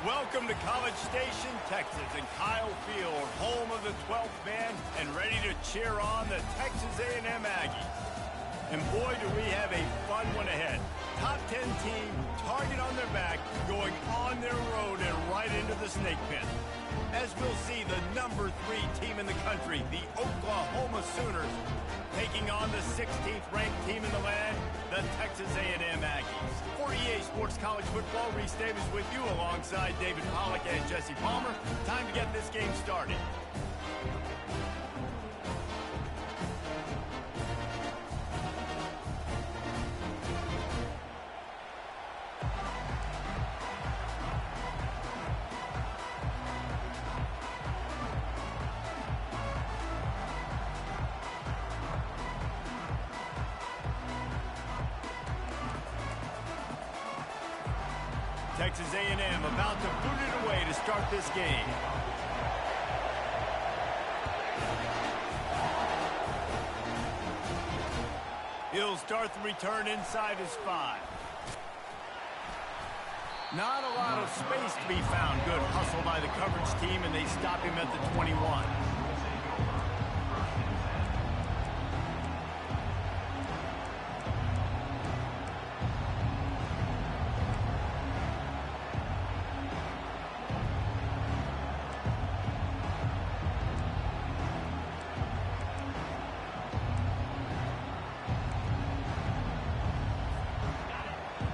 Welcome to College Station, Texas, and Kyle Field, home of the 12th man, and ready to cheer on the Texas A&M Aggies. And boy, do we have a fun one ahead. Top 10 team, target on their back, going on their road and right into the snake pit. As we'll see, the number 3 team in the country, the Oklahoma Sooners, taking on the 16th ranked team in the land, the Texas A&M Aggies. For EA Sports College Football, Reese Davis with you alongside David Pollack and Jesse Palmer. Time to get this game started. Texas A&M about to boot it away to start this game. He'll start the return inside his 5. Not a lot of space to be found. Good hustle by the coverage team, and they stop him at the 21.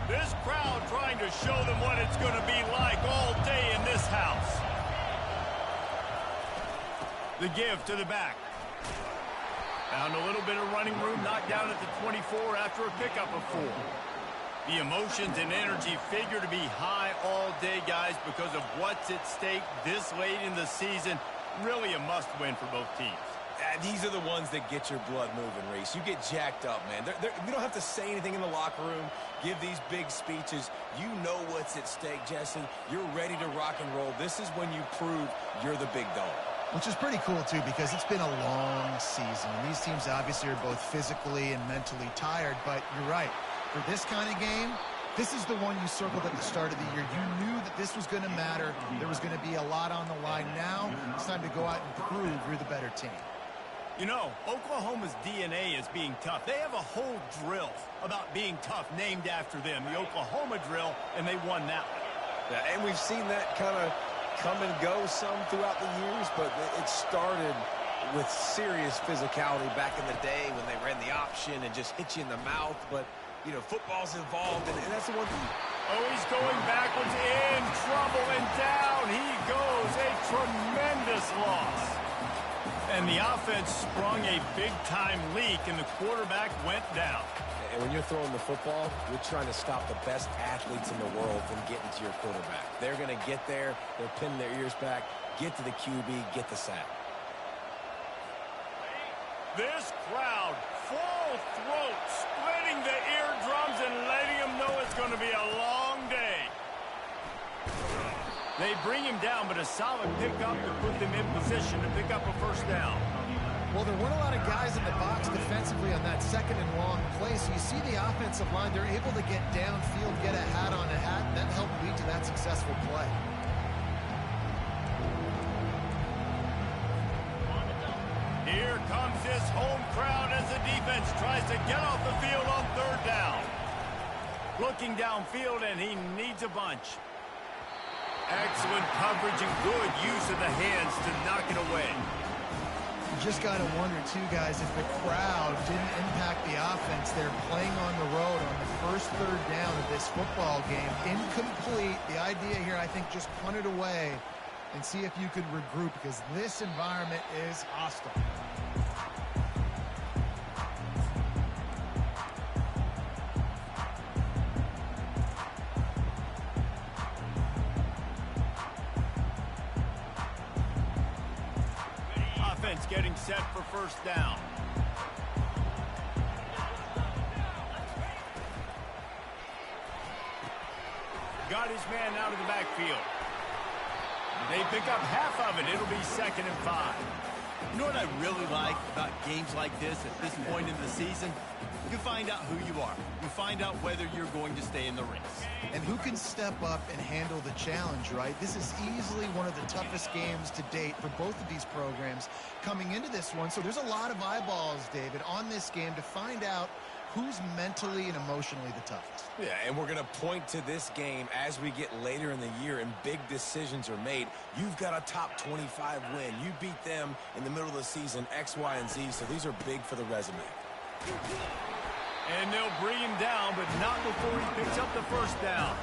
This crowd trying to show them what it's going to be like all day in this house. The give to the back. Found a little bit of running room, knocked down at the 24 after a pickup of 4. The emotions and energy figure to be high all day, guys, because of what's at stake this late in the season. Really a must-win for both teams. These are the ones that get your blood moving, Reese. You get jacked up, man. We don't have to say anything in the locker room, give these big speeches. You know what's at stake, Jesse. You're ready to rock and roll. This is when you prove you're the big dog. Which is pretty cool, too, because it's been a long season. And these teams obviously are both physically and mentally tired. But you're right. For this kind of game, this is the one you circled at the start of the year. You knew that this was going to matter. There was going to be a lot on the line. Now it's time to go out and prove you're the better team. You know, Oklahoma's DNA is being tough. They have a whole drill about being tough named after them, the Oklahoma drill, and they won that one. Yeah, and we've seen that kind of come and go some throughout the years, but it started with serious physicality back in the day when they ran the option and just hit you in the mouth. But, you know, football's involved, and that's the one thing. Oh, he's going backwards, in trouble, and down he goes. A tremendous loss. And the offense sprung a big-time leak, and the quarterback went down. And when you're throwing the football, you're trying to stop the best athletes in the world from getting to your quarterback. They're going to get there. They're pinning their ears back, get to the QB, get the sack. This crowd, full throat, splitting the eardrums and letting them know it's going to be a long day. They bring him down, but a solid pickup to put them in position to pick up a first down. Well, there weren't a lot of guys in the box defensively on that second and long play, so you see the offensive line, they're able to get downfield, get a hat on a hat, and that helped lead to that successful play. Here comes this home crowd as the defense tries to get off the field on 3rd down. Looking downfield, and he needs a bunch. Excellent coverage and good use of the hands to knock it away. You just got to wonder, too, guys, if the crowd didn't impact the offense. They're playing on the road on the first 3rd down of this football game. Incomplete. The idea here, I think, just punt it away and see if you could regroup, because this environment is hostile. Getting set for first down. Got his man out of the backfield. They pick up half of it. It'll be 2nd and 5. You know what I really like about games like this at this point in the season? You find out who you are. You find out whether you're going to stay in the race. And who can step up and handle the challenge, right? This is easily one of the toughest games to date for both of these programs coming into this one. So there's a lot of eyeballs, David, on this game to find out who's mentally and emotionally the toughest. Yeah, and we're going to point to this game as we get later in the year and big decisions are made. You've got a top 25 win. You beat them in the middle of the season, X, Y, and Z, so these are big for the resume. And they'll bring him down, but not before he picks up the first down.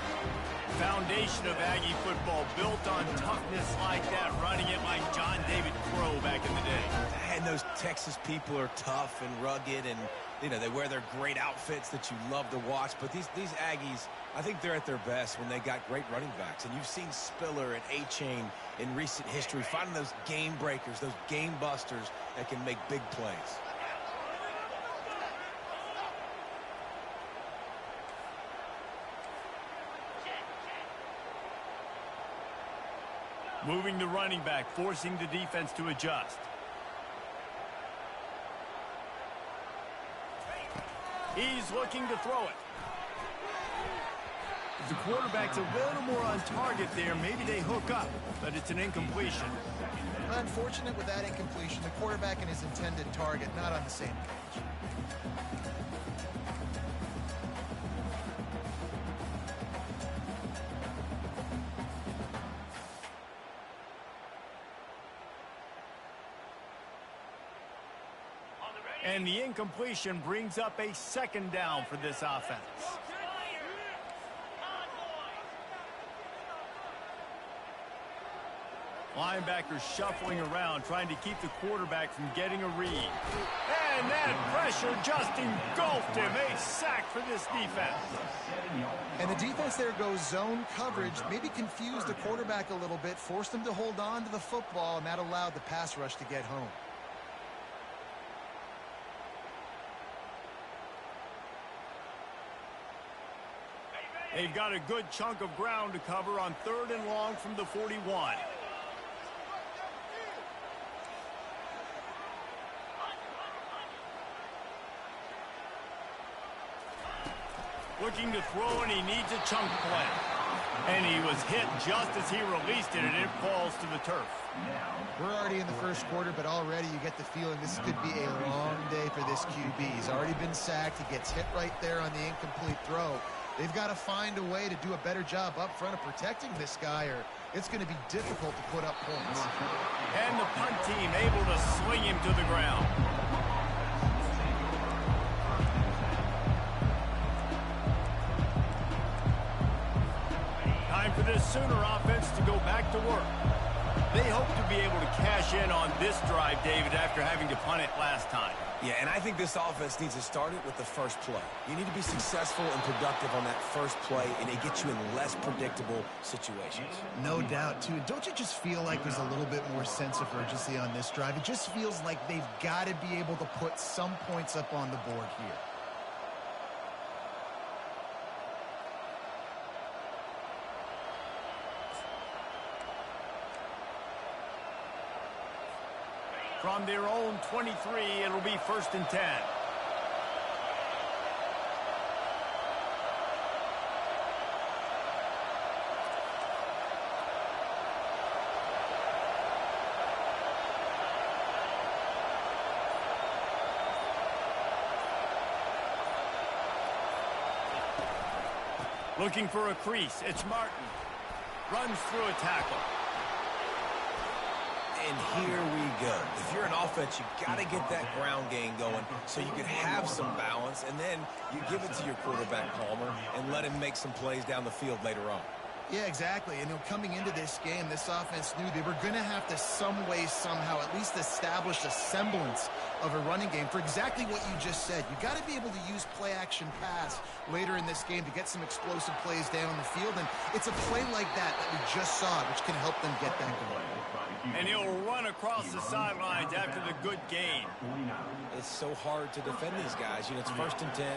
Foundation of Aggie football built on toughness like that, running it like John David Crow back in the day. And those Texas people are tough and rugged, and you know they wear their great outfits that you love to watch. But these Aggies, I think they're at their best when they got great running backs. And you've seen Spiller and A-Chain in recent history finding those game breakers, those game busters that can make big plays. Moving the running back, forcing the defense to adjust. He's looking to throw it. If the quarterback's a little more on target there, maybe they hook up, but it's an incompletion. Unfortunate with that incompletion, the quarterback and his intended target not on the same page. And the incompletion brings up a second down for this offense. Linebackers shuffling around, trying to keep the quarterback from getting a read. And that pressure just engulfed him. A sack for this defense. And the defense there goes zone coverage, maybe confused the quarterback a little bit, forced him to hold on to the football, and that allowed the pass rush to get home. They've got a good chunk of ground to cover on 3rd and long from the 41. Looking to throw, and he needs a chunk play. And he was hit just as he released it, and it falls to the turf. We're already in the first quarter, but already you get the feeling this could be a long day for this QB. He's already been sacked. He gets hit right there on the incomplete throw. They've got to find a way to do a better job up front of protecting this guy, or it's going to be difficult to put up points. And the punt team able to swing him to the ground. Time for this Sooner offense to go back to work. They hope to be able to cash in on this drive, David, after having to punt it last time. Yeah, and I think this offense needs to start it with the first play. You need to be successful and productive on that first play, and it gets you in less predictable situations. No doubt, too. Don't you just feel like there's a little bit more sense of urgency on this drive? It just feels like they've got to be able to put some points up on the board here. From their own 23, it'll be 1st and 10. Looking for a crease. It's Martin. Runs through a tackle. And here we go. If you're an offense, you got to get that ground game going so you can have some balance, and then you give it to your quarterback, Palmer, and let him make some plays down the field later on. Yeah, exactly. And coming into this game, this offense knew they were going to have to some way, somehow, at least establish a semblance of a running game for exactly what you just said. You got to be able to use play-action pass later in this game to get some explosive plays down the field, and it's a play like that we just saw, which can help them get that going. And he'll run across the sidelines after the good gain. It's so hard to defend these guys. You know, it's 1st and 10.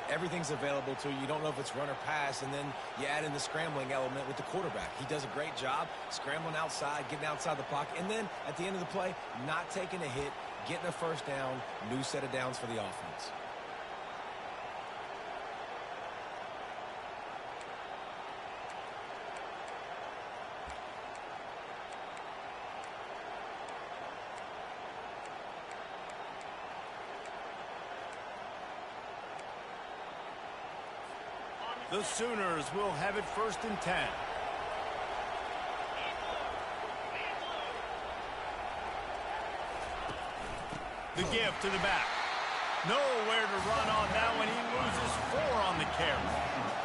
everything's available to you. You don't know if it's run or pass, and then you add in the scrambling element with the quarterback. He does a great job scrambling outside, getting outside the pocket, and then at the end of the play, not taking a hit, getting a first down, new set of downs for the offense. The Sooners will have it 1st and 10. The give to the back. Nowhere to run on that one. He loses 4 on the carry.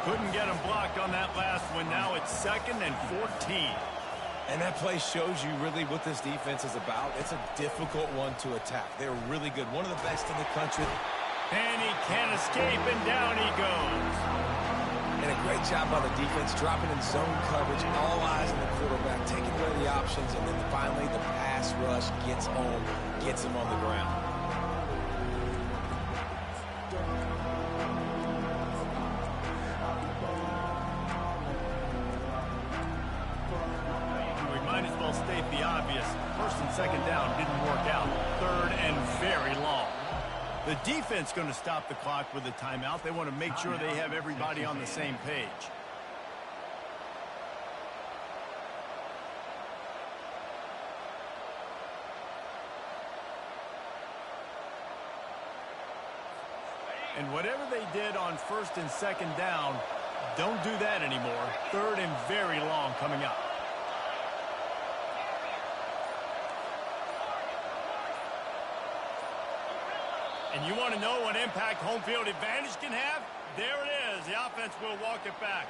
Couldn't get him blocked on that last one. Now it's 2nd and 14. And that play shows you really what this defense is about. It's a difficult one to attack. They're really good. One of the best in the country. And he can't escape, and down he goes. And a great job by the defense, dropping in zone coverage, all eyes on the quarterback, taking away the options, and then finally the pass rush gets home, gets him on the ground. We might as well state the obvious. 1st and 2nd down didn't work out. 3rd and very long. The defense going to stop the clock with a timeout. They want to make sure they have everybody on the same page. And whatever they did on 1st and 2nd down, don't do that anymore. 3rd and very long coming up. And you want to know what impact home field advantage can have? There it is. The offense will walk it back.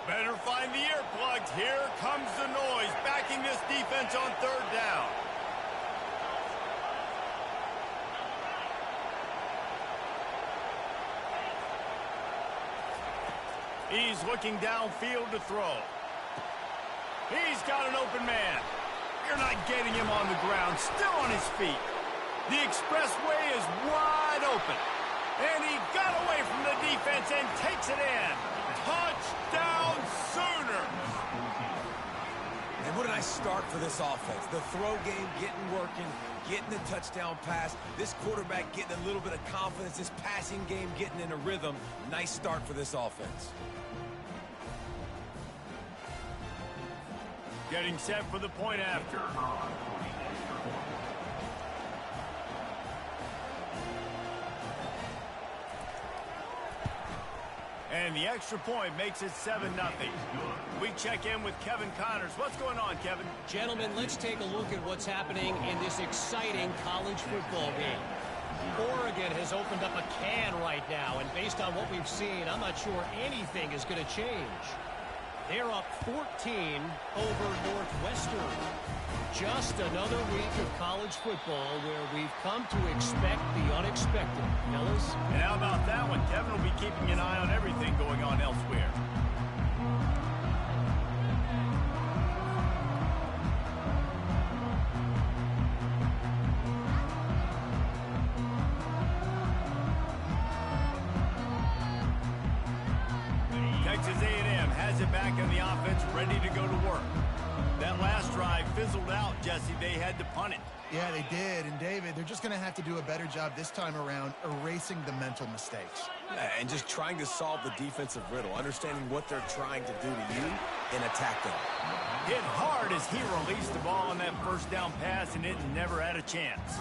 Better find the earplugs. Here comes the noise, backing this defense on 3rd down. He's looking downfield to throw. He's got an open man. You're not getting him on the ground, still on his feet. The expressway is wide open. And he got away from the defense and takes it in. Touchdown, Sooners! And what a nice start for this offense. The throw game getting working, getting the touchdown pass. This quarterback getting a little bit of confidence. This passing game getting in a rhythm. Nice start for this offense. Getting set for the point after. And the extra point makes it 7-0. We check in with Kevin Connors. What's going on, Kevin? Gentlemen, let's take a look at what's happening in this exciting college football game. Oregon has opened up a can right now, and based on what we've seen, I'm not sure anything is going to change. They're up 14 over Northwestern. Just another week of college football where we've come to expect the unexpected, fellas. And how about that one? Kevin will be keeping an eye on everything going on elsewhere. Texas A&M has it back in the offense, ready to go to work. That last drive fizzled out, Jesse. They had to punt it. Yeah, they did. And, David, they're just going to have to do a better job this time around erasing the mental mistakes. And just trying to solve the defensive riddle, understanding what they're trying to do to you and attack them. Hit hard as he released the ball on that first down pass, and it never had a chance.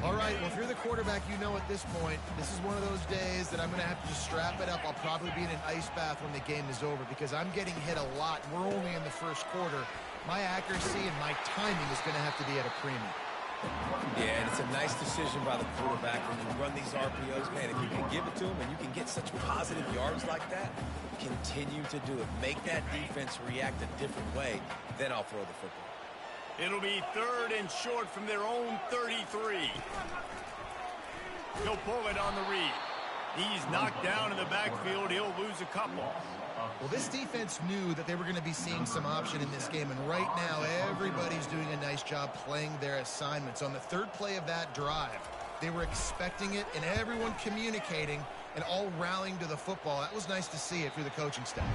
All right, well, if you're the quarterback, you know at this point, this is one of those days that I'm going to have to just strap it up. I'll probably be in an ice bath when the game is over because I'm getting hit a lot. We're only in the first quarter. My accuracy and my timing is going to have to be at a premium. Yeah, and it's a nice decision by the quarterback when you run these RPOs. Man, if you can give it to him and you can get such positive yards like that, continue to do it. Make that defense react a different way, then I'll throw the football. It'll be 3rd and short from their own 33. He'll pull it on the read. He's knocked down in the backfield. He'll lose a couple. Well, this defense knew that they were going to be seeing some option in this game, and right now everybody's doing a nice job playing their assignments. On the third play of that drive, they were expecting it, and everyone communicating and all rallying to the football. That was nice to see if you're the coaching staff.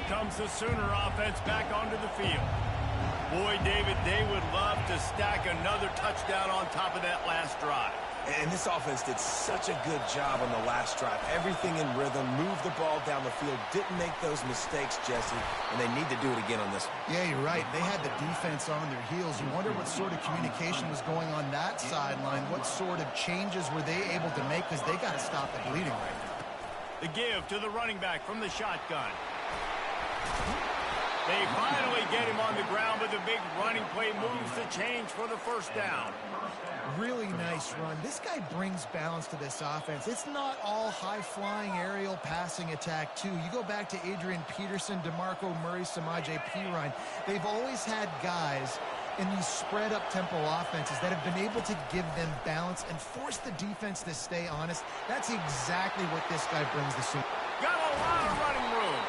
Comes the Sooner offense back onto the field. Boy, David, they would love to stack another touchdown on top of that last drive. And this offense did such a good job on the last drive. Everything in rhythm, moved the ball down the field, didn't make those mistakes, Jesse, and they need to do it again on this one. Yeah, you're right. They had the defense on their heels. You wonder what sort of communication was going on that sideline. What sort of changes were they able to make, because they got to stop the bleeding right now. The give to the running back from the shotgun. They finally get him on the ground, but the big running play moves the change for the first down. Really nice run. This guy brings balance to this offense. It's not all high-flying aerial passing attack, too. You go back to Adrian Peterson, DeMarco Murray, Samaje Perine. They've always had guys in these spread-up tempo offenses that have been able to give them balance and force the defense to stay honest. That's exactly what this guy brings the Super. Got a lot of running room.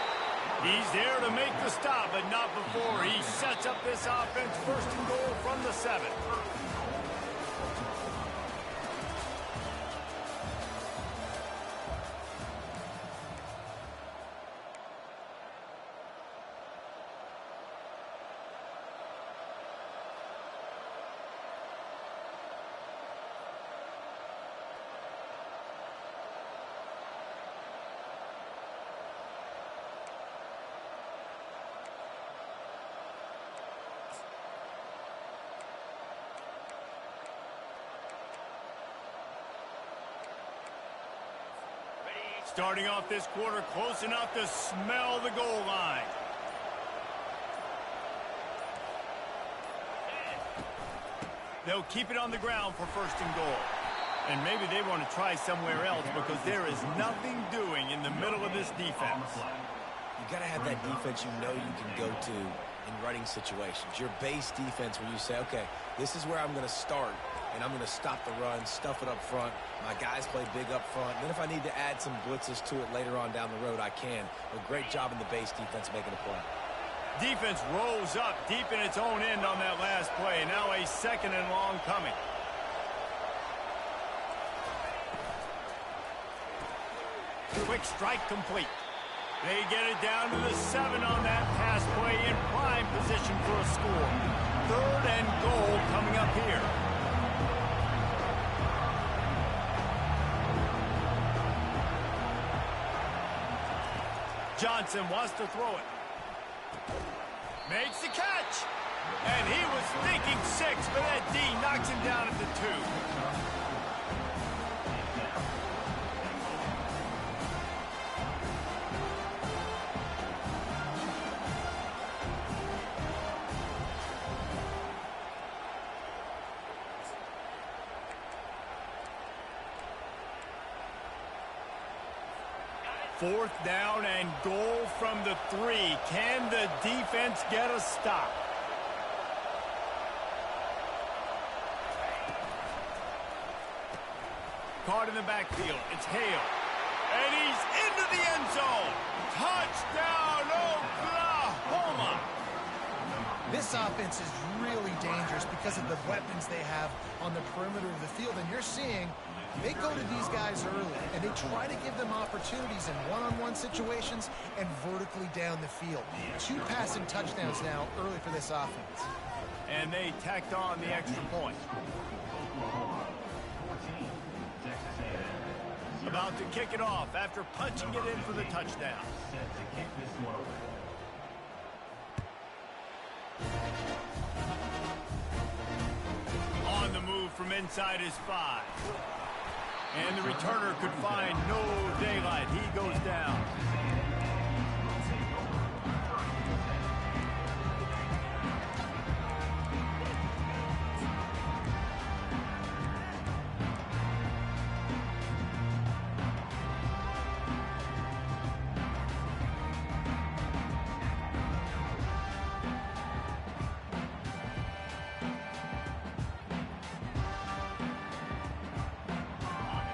He's there to make the stop, but not before he sets up this offense first and goal from the 7. Starting off this quarter close enough to smell the goal line. They'll keep it on the ground for first and goal. And maybe they want to try somewhere else because there is nothing doing in the middle of this defense. You got to have that defense you know you can go to in running situations. Your base defense where you say, okay, this is where I'm going to start, and I'm going to stop the run, stuff it up front. My guys play big up front. Then if I need to add some blitzes to it later on down the road, I can. A great job in the base defense making a play. Defense rolls up deep in its own end on that last play. Now a second and long coming. Quick strike complete. They get it down to the 7 on that pass play in prime position for a score. Third and goal coming up here. Johnson wants to throw it. Makes the catch. And he was thinking 6, but that D knocks him down at the 2. Fourth down and goal from the 3. Can the defense get a stop? Caught in the backfield. It's Hale. And he's into the end zone. Touchdown, Oklahoma! This offense is really dangerous because of the weapons they have on the perimeter of the field. And you're seeing they go to these guys early, and they try to give them opportunities in one-on-one situations and vertically down the field. 2 passing touchdowns now early for this offense. And they tacked on the extra point. About to kick it off after punching it in for the touchdown. On the move from inside his 5. And the returner could find no daylight. He goes down.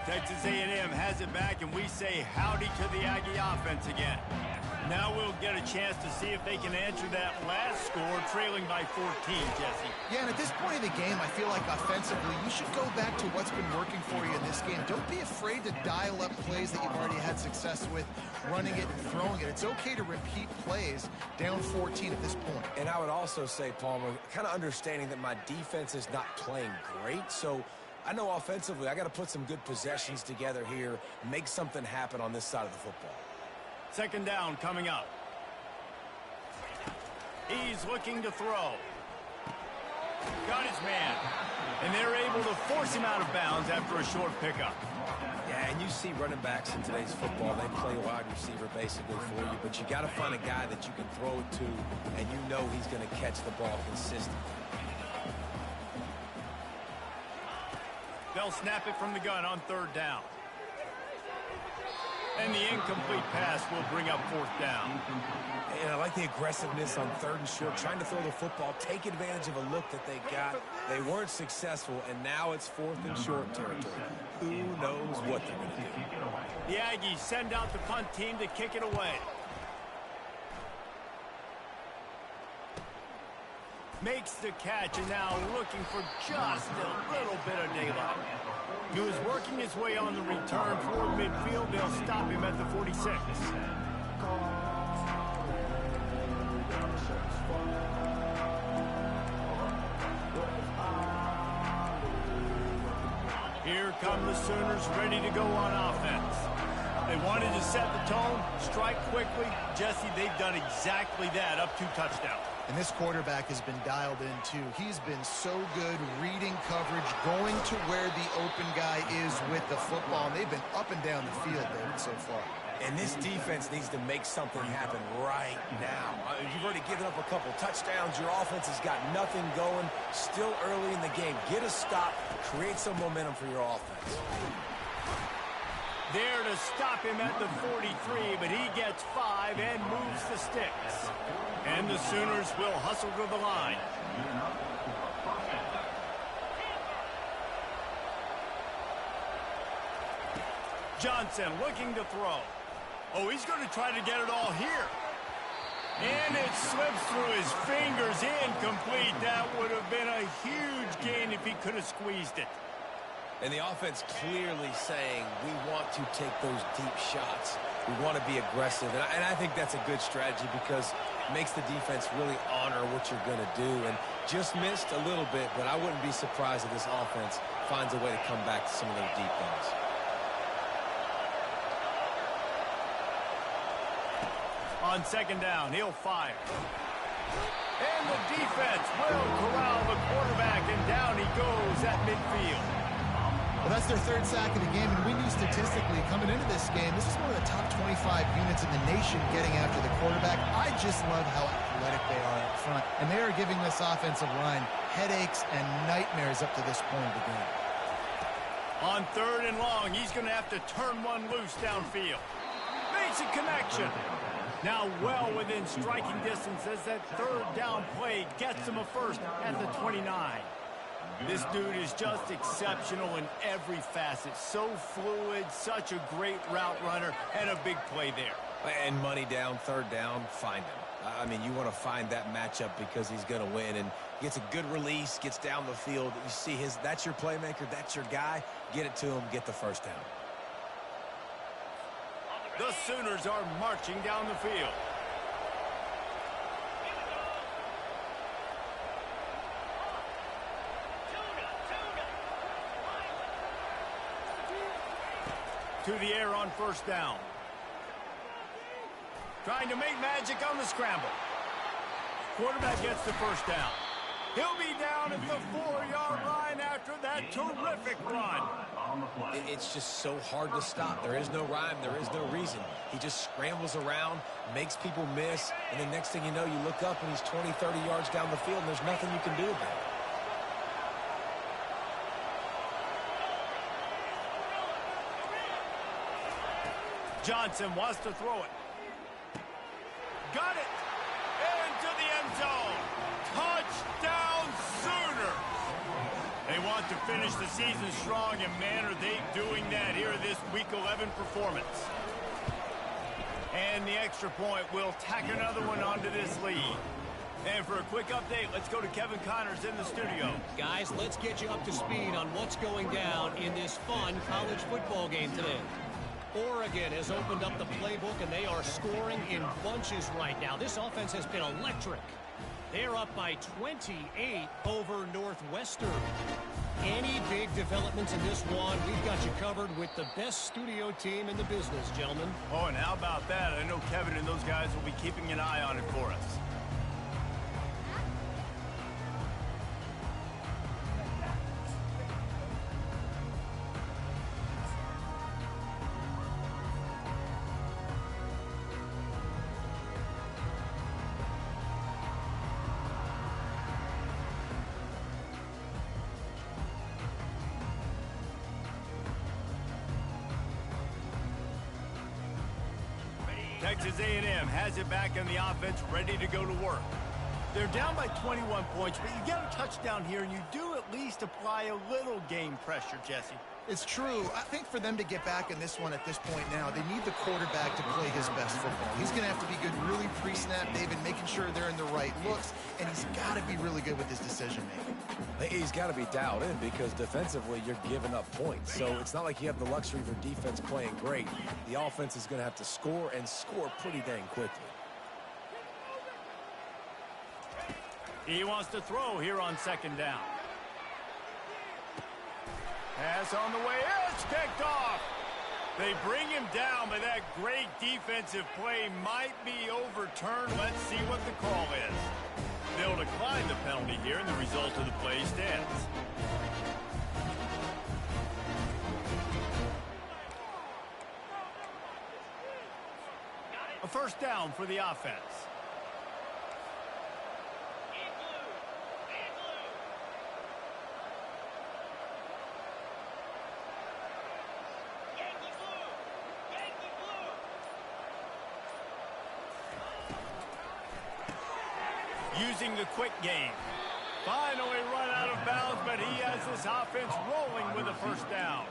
Texas A&M has it back, and we say howdy to the Aggie offense again. Now we'll get a chance to see if they can answer that last score, trailing by 14, Jesse. Yeah, and at this point in the game, I feel like offensively, you should go back to what's been working for you in this game. Don't be afraid to dial up plays that you've already had success with, running it and throwing it. It's okay to repeat plays down 14 at this point. And I would also say, Palmer, kind of understanding that my defense is not playing great, so I know offensively I got to put some good possessions together here, make something happen on this side of the football. Second down coming up. He's looking to throw. Got his man. And they're able to force him out of bounds after a short pickup. Yeah, and you see running backs in today's football, they play wide receiver basically for you, but you got to find a guy that you can throw it to, and you know he's going to catch the ball consistently. They'll snap it from the gun on third down. And the incomplete pass will bring up fourth down. And I like the aggressiveness on third and short, trying to throw the football, take advantage of a look that they got. They weren't successful, and now it's fourth and short territory. Who knows what they're going to do? The Aggies send out the punt team to kick it away. Makes the catch, and now looking for just a little bit of daylight. He was working his way on the return toward midfield. They'll stop him at the 46. Here come the Sooners ready to go on offense. They wanted to set the tone, strike quickly. Jesse, they've done exactly that, up 2 touchdowns. And this quarterback has been dialed in, too. He's been so good reading coverage, going to where the open guy is with the football. And they've been up and down the field, David, so far. And this defense needs to make something happen right now. You've already given up a couple touchdowns. Your offense has got nothing going. Still early in the game. Get a stop. Create some momentum for your offense. There to stop him at the 43, but he gets 5 and moves the sticks. And the Sooners will hustle to the line. Johnson looking to throw. Oh, he's going to try to get it all here. And it slips through his fingers, incomplete. That would have been a huge gain if he could have squeezed it. And the offense clearly saying, we want to take those deep shots. We want to be aggressive. And I think that's a good strategy because it makes the defense really honor what you're going to do. And just missed a little bit, but I wouldn't be surprised if this offense finds a way to come back to some of those deep ones. On second down, he'll fire. And the defense will corral the quarterback, and down he goes at midfield. Well, that's their 3rd sack of the game, and we knew statistically coming into this game, this is one of the top 25 units in the nation getting after the quarterback. I just love how athletic they are up front, and they are giving this offensive line headaches and nightmares up to this point of the game. On third and long, he's going to have to turn one loose downfield. Makes a connection. Now well within striking distance as that third down play gets him a first at the 29. This dude is just exceptional in every facet. So fluid, such a great route runner, and a big play there. And money down, third down, find him. I mean, you want to find that matchup because he's going to win. And gets a good release, gets down the field. You see that's your playmaker, that's your guy. Get it to him, get the first down. The Sooners are marching down the field. To the air on first down. Trying to make magic on the scramble. Quarterback gets the first down. He'll be down at the 4-yard line after that terrific run. It's just so hard to stop. There is no rhyme. There is no reason. He just scrambles around, makes people miss, and the next thing you know, you look up and he's 20, 30 yards down the field, and there's nothing you can do about it. Johnson wants to throw it. Got it. Into the end zone. Touchdown Sooners. They want to finish the season strong, and man, are they doing that here in this Week 11 performance. And the extra point will tack another one onto this lead. And for a quick update, let's go to Kevin Connors in the studio. Guys, let's get you up to speed on what's going down in this fun college football game today. Oregon has opened up the playbook, and they are scoring in bunches right now. This offense has been electric. They're up by 28 over Northwestern. Any big developments in this one, we've got you covered with the best studio team in the business, gentlemen. Oh, and how about that? I know Kevin and those guys will be keeping an eye on it for us. Texas A&M has it back in the offense, ready to go to work. They're down by 21 points, but you get a touchdown here, and you do at least apply a little game pressure, Jesse. It's true. I think for them to get back in this one at this point now, they need the quarterback to play his best football. He's going to have to be good really pre-snap, David, making sure they're in the right looks, and he's got to be really good with his decision-making. He's got to be dialed in because defensively you're giving up points. So it's not like you have the luxury of your defense playing great. The offense is going to have to score and score pretty dang quickly. He wants to throw here on second down. Pass on the way. It's kicked off. They bring him down, but that great defensive play might be overturned. Let's see what the call is. They'll decline the penalty here, and the result of the play stands. A first down for the offense. Using the quick game. Finally run out of bounds, but he has this offense rolling with a first down.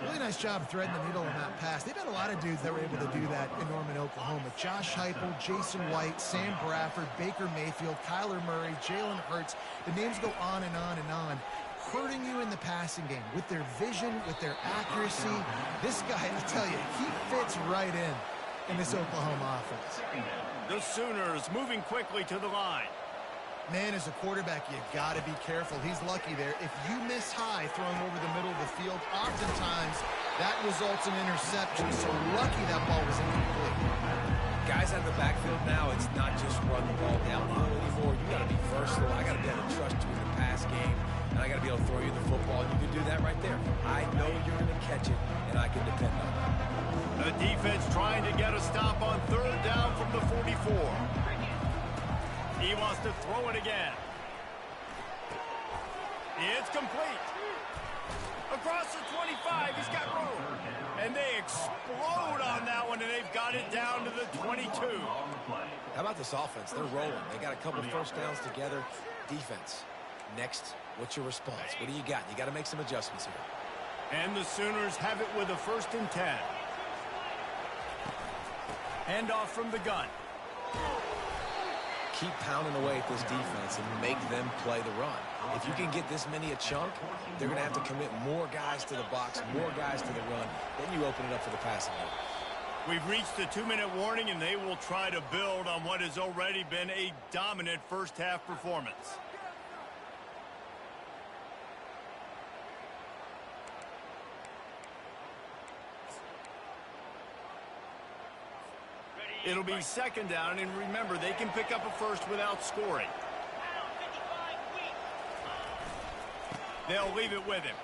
Really nice job threading the needle on that pass. They've had a lot of dudes that were able to do that in Norman, Oklahoma. Josh Heupel, Jason White, Sam Bradford, Baker Mayfield, Kyler Murray, Jalen Hurts. The names go on and on and on. Hurting you in the passing game with their vision, with their accuracy. This guy, I tell you, he fits right in this Oklahoma offense. The Sooners moving quickly to the line. Man, as a quarterback, you got to be careful. He's lucky there. If you miss high throwing over the middle of the field, oftentimes that results in interception. So lucky that ball was incomplete. Guys out of the backfield now, it's not just run the ball downhill anymore. You got to be versatile. I got to be able to trust you in the pass game, and I got to be able to throw you the football. You can do that right there. I know you're going to catch it, and I can depend on it. The defense trying to get a stop on third down from the 44. He wants to throw it again. It's complete. Across the 25, he's got room. And they explode on that one, and they've got it down to the 22. How about this offense? They're rolling. They got a couple first downs together. Defense. Next, what's your response? What do you got? You got to make some adjustments here. And the Sooners have it with a 1st and 10. Handoff from the gun. Keep pounding away at this defense and make them play the run. If you can get this many a chunk, they're going to have to commit more guys to the box, more guys to the run. Then you open it up for the passing game. We've reached the 2-minute warning, and they will try to build on what has already been a dominant first-half performance. It'll be 2nd down, and remember, they can pick up a first without scoring. They'll leave it with him.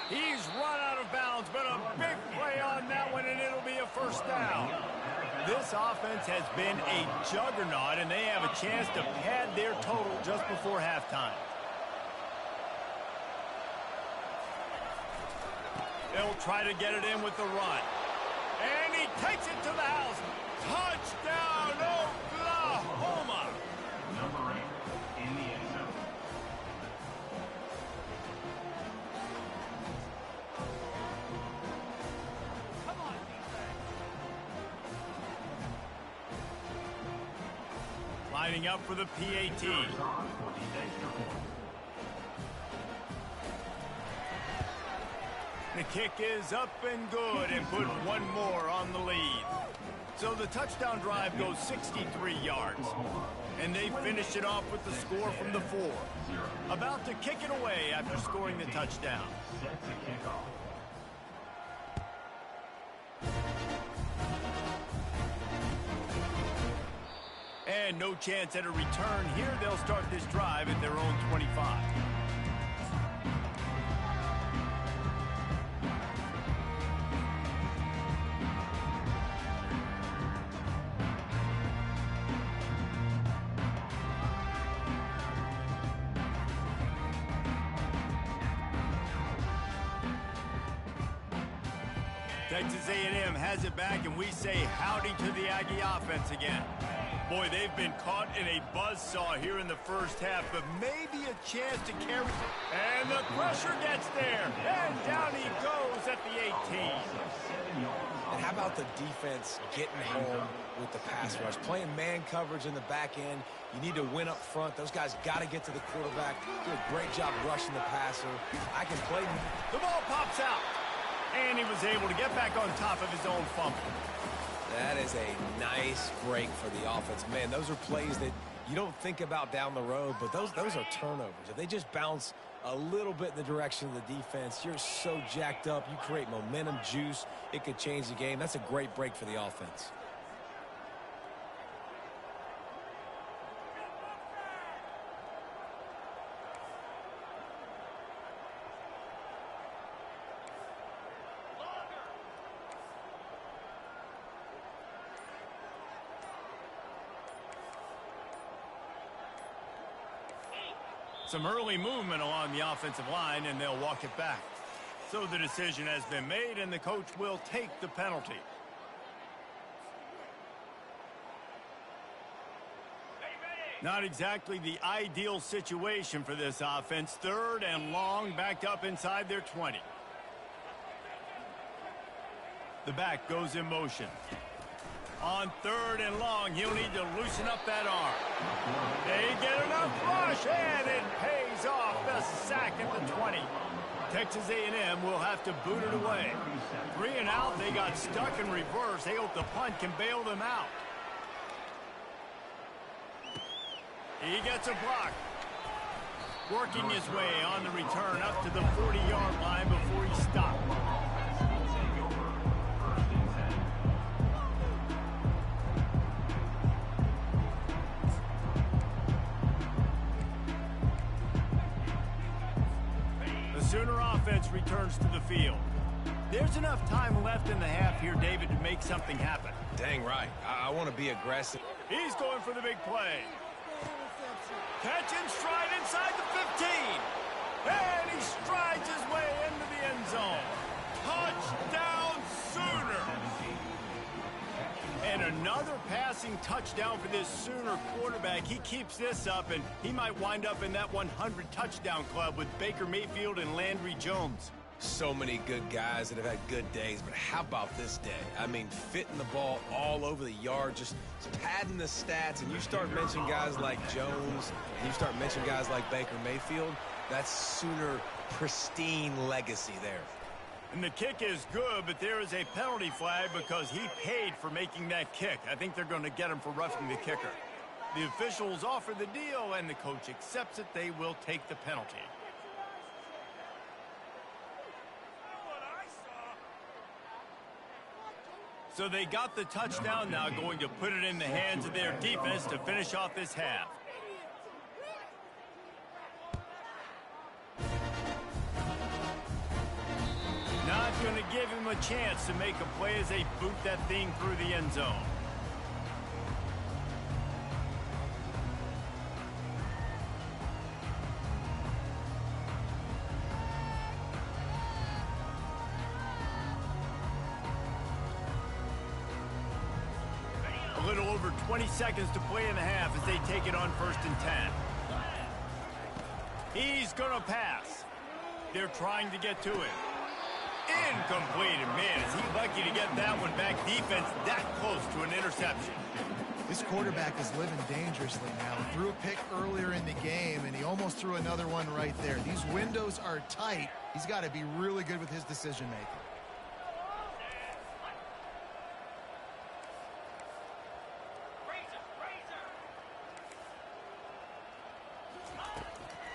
He's run out of bounds, but a big play on that one, and it'll be a first down. This offense has been a juggernaut, and they have a chance to pad their total just before halftime. They'll try to get it in with the run. And he takes it to the house. Touchdown, Oklahoma. Lining up for the PAT. The kick is up and good and put one more on the lead. So the touchdown drive goes 63 yards. And they finish it off with the score from the 4. About to kick it away after scoring the touchdown. And no chance at a return here. They'll start this drive at their own 25. Texas A&M has it back, and we say howdy to the Aggie offense again. Boy, they've been caught in a buzzsaw here in the first half, but maybe a chance to carry. And the pressure gets there, and down he goes at the 18. And how about the defense getting home with the pass rush? Playing man coverage in the back end. You need to win up front. Those guys got to get to the quarterback. Do a great job rushing the passer. I can play. The ball pops out. And he was able to get back on top of his own fumble. That is a nice break for the offense. Man, those are plays that you don't think about down the road, but those are turnovers. If they just bounce a little bit in the direction of the defense, you're so jacked up. You create momentum, juice. It could change the game. That's a great break for the offense. Some early movement along the offensive line, and they'll walk it back. So the decision has been made, and the coach will take the penalty. Not exactly the ideal situation for this offense. 3rd and long, backed up inside their 20. The back goes in motion. On 3rd and long, he'll need to loosen up that arm. They get enough rush, and it pays off. The sack at the 20. Texas A&M will have to boot it away. 3 and out, they got stuck in reverse. They hope the punt can bail them out. He gets a block. Working his way on the return up to the 40-yard line before he stopped. Sooner offense returns to the field. There's enough time left in the half here, David, to make something happen. Dang right. I want to be aggressive. He's going for the big play. Catch and stride inside the 15. And he strides his way into the end zone. Touchdown Sooner. And another passing touchdown for this Sooner quarterback. He keeps this up, and he might wind up in that 100 touchdown club with Baker Mayfield and Landry Jones. So many good guys that have had good days, but how about this day? I mean, fitting the ball all over the yard, just padding the stats, and you start mentioning guys like Jones, and you start mentioning guys like Baker Mayfield, that's Sooner pristine legacy there. And the kick is good, but there is a penalty flag because he paid for making that kick. I think they're going to get him for roughing the kicker. The officials offer the deal, and the coach accepts it. They will take the penalty. So they got the touchdown, now going to put it in the hands of their defense to finish off this half. Not going to give him a chance to make a play as they boot that thing through the end zone. A little over 20 seconds to play in the half as they take it on 1st and 10. He's going to pass. They're trying to get to it. Incomplete, and man, is he lucky to get that one back. Defense that close to an interception. This quarterback is living dangerously now. He threw a pick earlier in the game, and he almost threw another one right there. These windows are tight. He's got to be really good with his decision-making.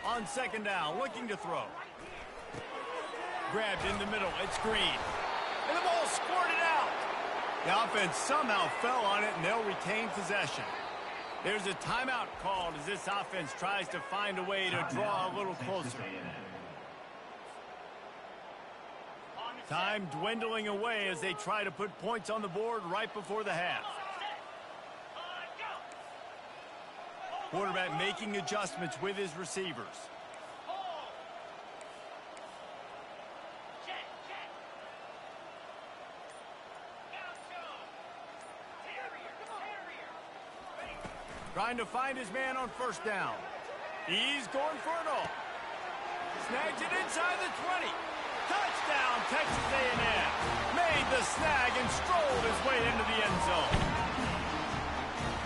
On second down, looking to throw. Grabbed in the middle, it's Green. And the ball squirted out. The offense somehow fell on it, and they'll retain possession. There's a timeout called as this offense tries to find a way to draw a little closer. Time dwindling away as they try to put points on the board right before the half. Quarterback making adjustments with his receivers. Trying to find his man on first down. He's going for it all. Snags it inside the 20. Touchdown, Texas A&M. Made the snag and strolled his way into the end zone.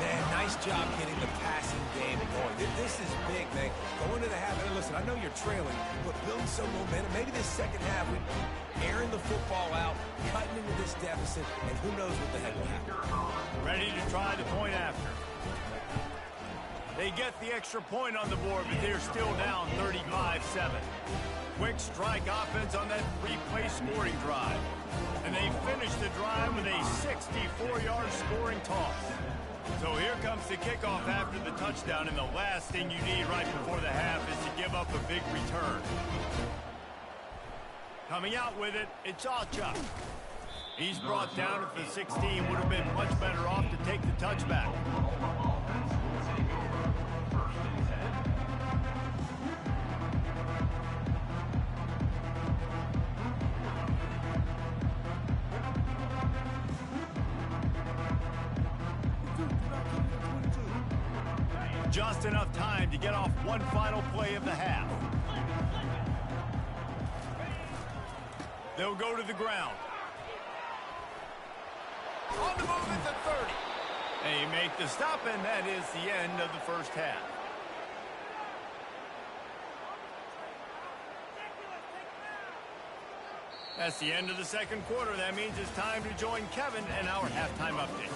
Man, nice job getting the passing game going. This is big, man. Going to the half. And listen, I know you're trailing, but building some momentum. Maybe this second half, we airing the football out, cutting into this deficit, and who knows what the heck will happen. Ready to try the point after. They get the extra point on the board, but they're still down 35-7. Quick strike offense on that three-play scoring drive. And they finish the drive with a 64-yard scoring toss. So here comes the kickoff after the touchdown, and the last thing you need right before the half is to give up a big return. Coming out with it, it's Alchuk. He's brought down at the 16, would have been much better off to take the touchback. Just enough time to get off one final play of the half. They'll go to the ground. On the move at the 30. They make the stop, and that is the end of the first half. That's the end of the second quarter. That means it's time to join Kevin and our halftime update.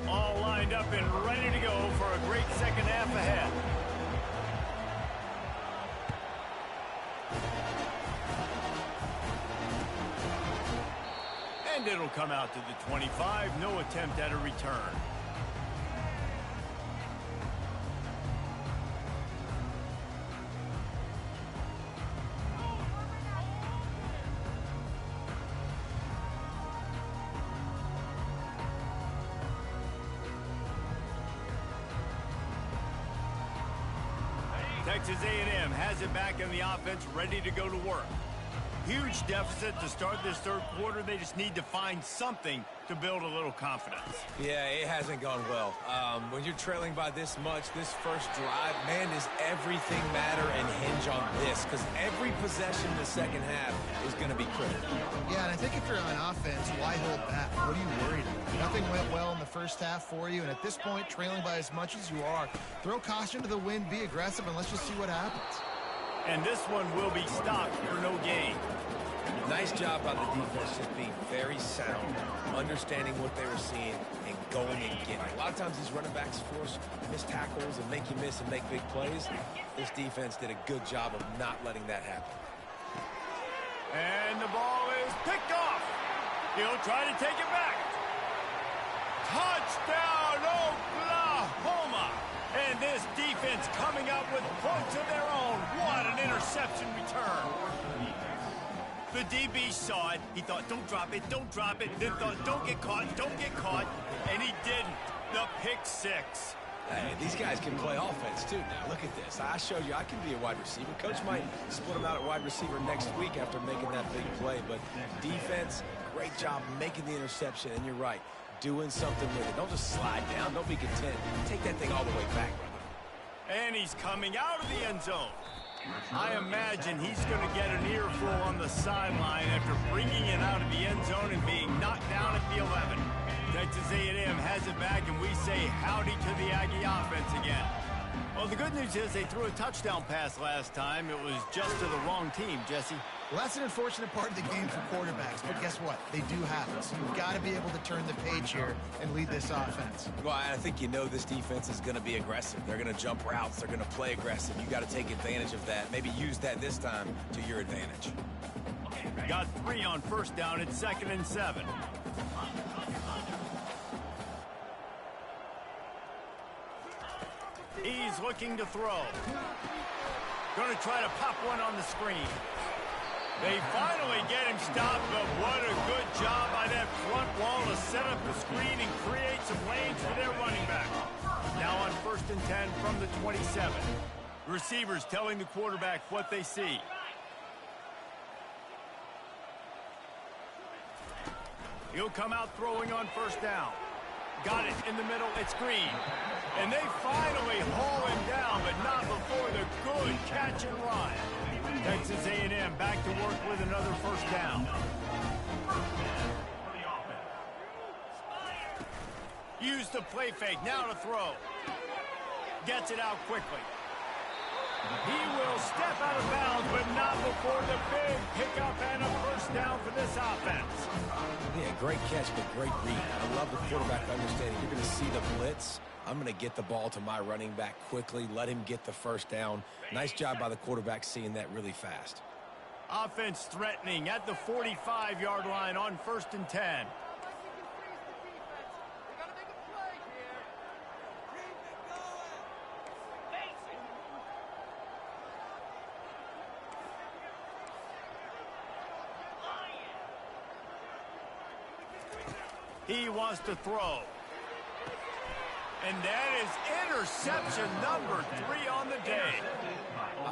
All lined up and ready to go for a great second half ahead. And it'll come out to the 25. No attempt at a return. Texas A&M has it back in the offense, ready to go to work. Huge deficit to start this third quarter. They just need to find something to build a little confidence. Yeah, it hasn't gone well. When you're trailing by this much, this first drive, man, does everything matter and hinge on this? Because every possession in the second half is going to be critical. Yeah, and I think if you're on offense, why hold back? What are you worried about? Nothing went well in the first half for you, and at this point, trailing by as much as you are, throw caution to the wind, be aggressive, and let's just see what happens. And this one will be stopped for no gain. Nice job by the defense, just being very sound, understanding what they were seeing, and going and getting it. A lot of times these running backs force missed tackles and make you miss and make big plays. This defense did a good job of not letting that happen. And the ball is picked off. He'll try to take it back. Touchdown, Oklahoma! And this defense coming up with points of their own. What an interception return. The DB saw it. He thought, don't drop it, don't drop it. Then thought, don't get caught, don't get caught. And he didn't. The pick six. Hey, these guys can play offense, too. Now, look at this. I showed you I can be a wide receiver. Coach might split him out at wide receiver next week after making that big play. But defense, great job making the interception. And you're right, doing something with it. Don't just slide down. Don't be content. Take that thing all the way back, brother. And he's coming out of the end zone. I imagine he's going to get an earful on the sideline after bringing it out of the end zone and being knocked down at the 11. Texas A&M has it back, and we say howdy to the Aggie offense again. Well, the good news is they threw a touchdown pass last time. It was just to the wrong team, Jesse. Well, that's an unfortunate part of the game for quarterbacks, but guess what? They do happen, so you've got to be able to turn the page here and lead this offense. Well, I think you know this defense is going to be aggressive. They're going to jump routes. They're going to play aggressive. You got to take advantage of that. Maybe use that this time to your advantage. Got 3 on first down. It's 2nd and 7. He's looking to throw. Going to try to pop one on the screen. They finally get him stopped, but what a good job by that front wall to set up the screen and create some lanes for their running back. Now on 1st and 10 from the 27. Receivers telling the quarterback what they see. He'll come out throwing on 1st down. Got it in the middle. It's Green. And they finally haul him down, but not before the good catch and run. Texas A&M back to work with another 1st down. Use the play fake. Now to throw. Gets it out quickly. He will step out of bounds, but not before the big pickup and a 1st down for this offense. Yeah, great catch, but great read. I love the quarterback understanding. You're going to see the blitz. I'm going to get the ball to my running back quickly, let him get the 1st down. Nice job by the quarterback seeing that really fast. Offense threatening at the 45-yard line on 1st and 10. He wants to throw. And that is interception number 3 on the day.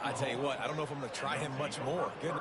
I tell you what, I don't know if I'm going to try him much more. Good.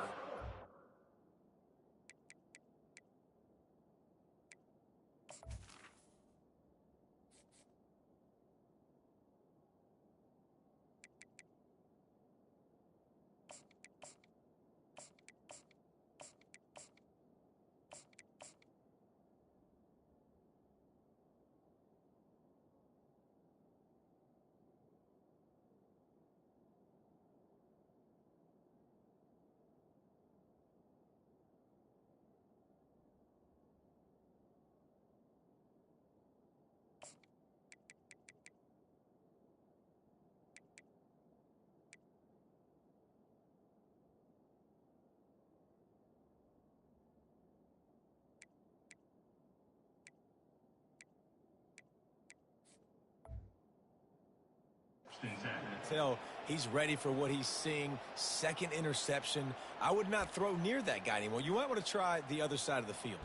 Tell he's ready for what he's seeing. 2nd interception. I would not throw near that guy anymore. You might want to try the other side of the field.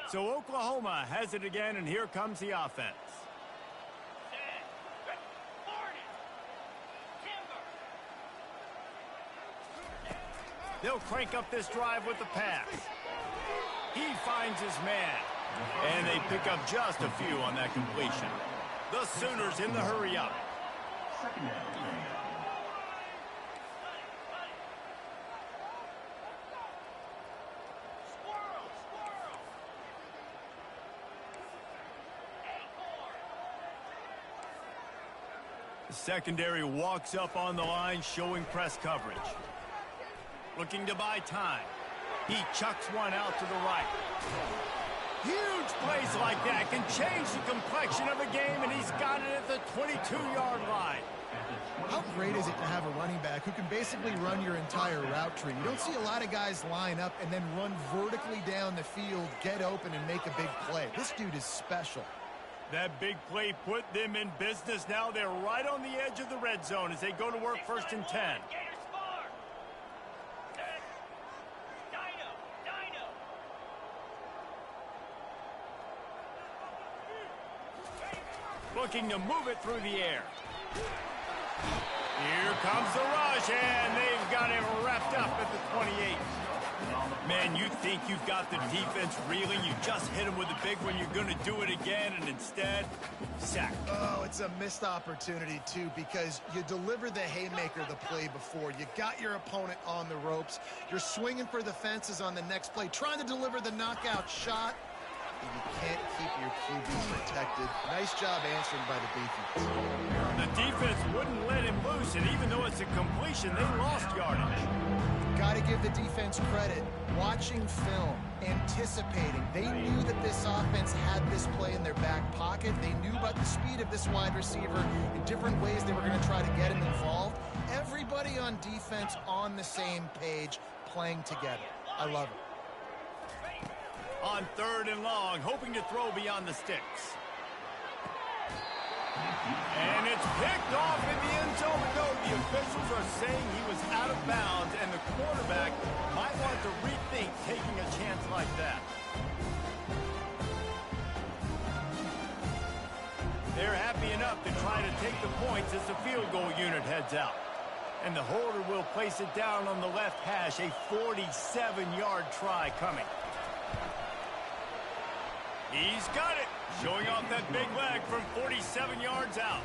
So Oklahoma has it again, and here comes the offense. They'll crank up this drive with the pass. He finds his man. And they pick up just a few on that completion. The Sooners in the hurry up. The secondary walks up on the line, showing press coverage. Looking to buy time. He chucks one out to the right. Huge plays like that can change the complexion of a game, and he's got it at the 22-yard line. How great is it to have a running back who can basically run your entire route tree? You don't see a lot of guys line up and then run vertically down the field, get open, and make a big play. This dude is special. That big play put them in business. Now they're right on the edge of the red zone as they go to work 1st and 10. Looking to move it through the air. Here comes the rush, and they've got him wrapped up at the 28. Man, When you think you've got the defense reeling, you just hit them with a big one, you're going to do it again, and instead, sack. Oh, it's a missed opportunity, too, because you deliver the haymaker the play before. You got your opponent on the ropes. You're swinging for the fences on the next play, trying to deliver the knockout shot, and you can't keep your QB protected. Nice job answering by the defense. The defense wouldn't let him loose, and even though it's a completion, they lost yardage. Got to give the defense credit. Watching film, anticipating. They knew that this offense had this play in their back pocket. They knew about the speed of this wide receiver in different ways they were going to try to get him involved. Everybody on defense on the same page, playing together. I love it. On 3rd and long, hoping to throw beyond the sticks. And it's picked off in the end zone. No, the officials are saying he was out of bounds, and the quarterback might want to rethink taking a chance like that. They're happy enough to try to take the points as the field goal unit heads out. And the holder will place it down on the left hash, a 47-yard try coming. He's got it, showing off that big leg from 47 yards out.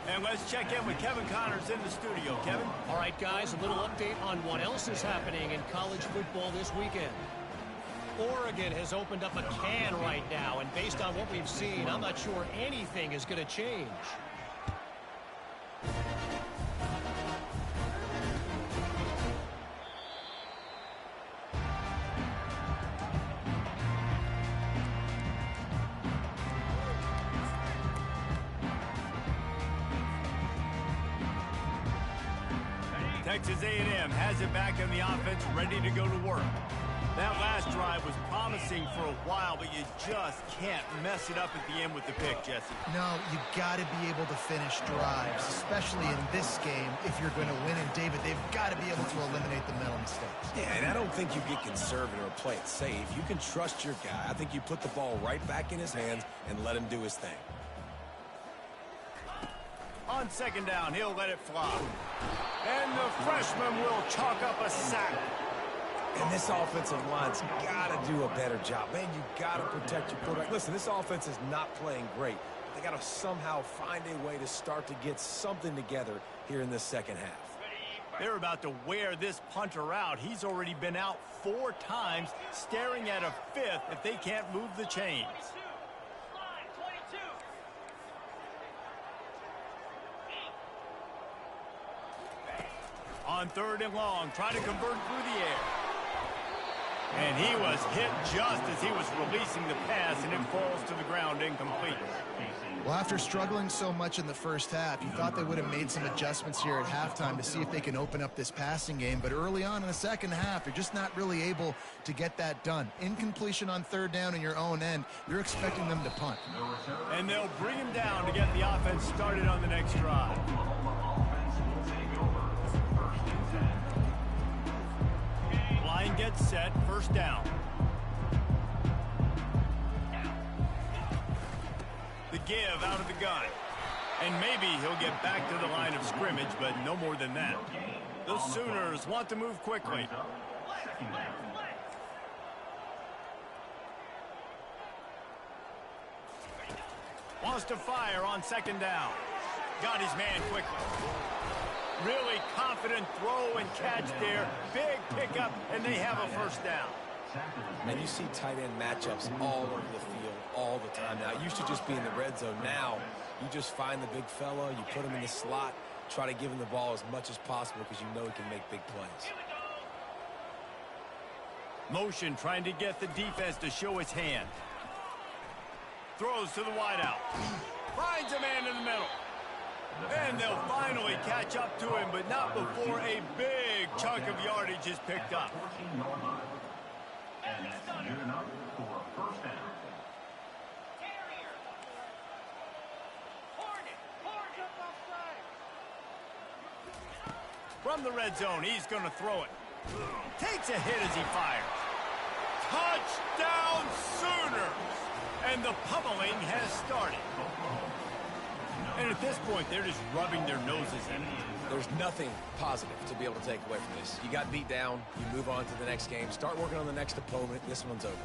And let's check in with Kevin Connors in the studio. Kevin? All right, guys, a little update on what else is happening in college football this weekend. Oregon has opened up a can right now, and based on what we've seen, I'm not sure anything is going to change. Texas A&M has it back in the offense, ready to go to work. That last drive was promising for a while, but you just can't mess it up at the end with the pick, Jesse. No, you got to be able to finish drives, especially in this game. If you're going to win, and David, they've got to be able to eliminate the mental mistakes. Yeah, and I don't think you get conservative or play it safe. You can trust your guy. I think you put the ball right back in his hands and let him do his thing. On 2nd down, he'll let it fly. And the freshman will chalk up a sack. And this offensive line's got to do a better job. Man, you got to protect your quarterback. Listen, this offense is not playing great. They got to somehow find a way to start to get something together here in this second half. They're about to wear this punter out. He's already been out 4 times, staring at a 5th if they can't move the chains. On 3rd and long, trying to convert through the air. And he was hit just as he was releasing the pass, and it falls to the ground incomplete. Well, after struggling so much in the first half, you thought they would have made some adjustments here at halftime to see if they can open up this passing game. But early on in the second half, you're just not really able to get that done. Incompletion on 3rd down in your own end, you're expecting them to punt. And they'll bring him down to get the offense started on the next drive. Line gets set, 1st down. The give out of the gun. And maybe he'll get back to the line of scrimmage, but no more than that. The Sooners want to move quickly. Wants to fire on 2nd down. Got his man quickly. Really confident throw and catch there. Big pickup, and they have a 1st down. And you see tight end matchups all over the field all the time now. It used to just be in the red zone. Now you just find the big fella, you put him in the slot, try to give him the ball as much as possible because you know he can make big plays. Motion trying to get the defense to show its hand. Throws to the wideout. Finds a man in the middle. And they'll finally catch up to him, but not before a big chunk of yardage is picked up. And that's good enough for a 1st down. From the red zone, he's going to throw it. Takes a hit as he fires. Touchdown, Sooners! And the pummeling has started. And at this point, they're just rubbing their noses in it. There's nothing positive to be able to take away from this. You got beat down, you move on to the next game, start working on the next opponent. This one's over.